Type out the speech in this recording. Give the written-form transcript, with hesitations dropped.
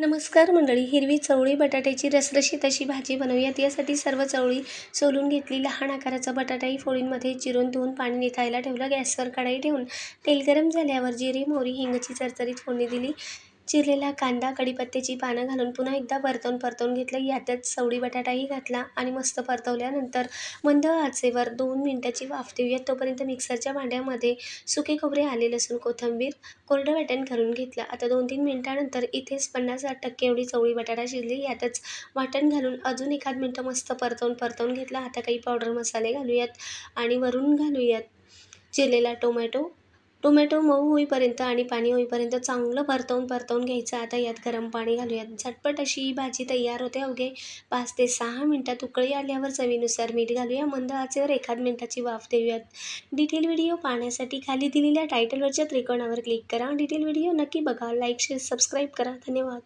नमस्कार मंडळी, हिरवी चवळी बटाट्याची रसरशीत अशी भाजी बनवूयात. यासाठी सर्व चवळी सोलून घेतली. लहान आकाराचा बटाटाही फोडींमध्ये चिरून धुवून पाणी निथळायला ठेवलं. गॅसवर कढई ठेवून तेल गरम झाल्यावर जिरे, मोहरी, हिंगाची चरचरीत फोडणी दिली. चिरलेला कांदा, कढीपत्त्याची पानं घालून पुन्हा एकदा परतवून घेतलं. यातच चवळी बटाटाही घातला आणि मस्त परतवल्यानंतर मंद आचेवर 2 मिनिटाची वाफ देऊयात. तोपर्यंत मिक्सरच्या भांड्यामध्ये सुके खोबरे, आले, लसूण, कोथिंबीर कोरडं वाटण करून घेतलं. आता 2-3 मिनिटांनंतर इथेच 50-60% एवढी चवळी बटाटा शिजली. यातच वाटण घालून अजून एखाद मिनिटं मस्त परतवून घेतलं. आता काही पावडर मसाले घालूयात आणि वरून घालूयात चिरलेला टोमॅटो मऊ होईपर्यंत आणि पाणी होईपर्यंत चांगलं परतवून घ्यायचं. आता यात गरम पाणी घालूयात. झटपट अशी ही भाजी तयार होते. अवघे 5 ते 6 मिनिटात उकळी आल्यावर चवीनुसार मीठ घालूया. मंद आचेवर एखाद मिनिटाची वाफ देऊयात. डिटेल व्हिडिओ पाहण्यासाठी खाली दिलेल्या टायटलवरच्या त्रिकोणावर क्लिक करा. डिटेल व्हिडिओ नक्की बघा. लाईक, शेअर, सबस्क्राईब करा. धन्यवाद.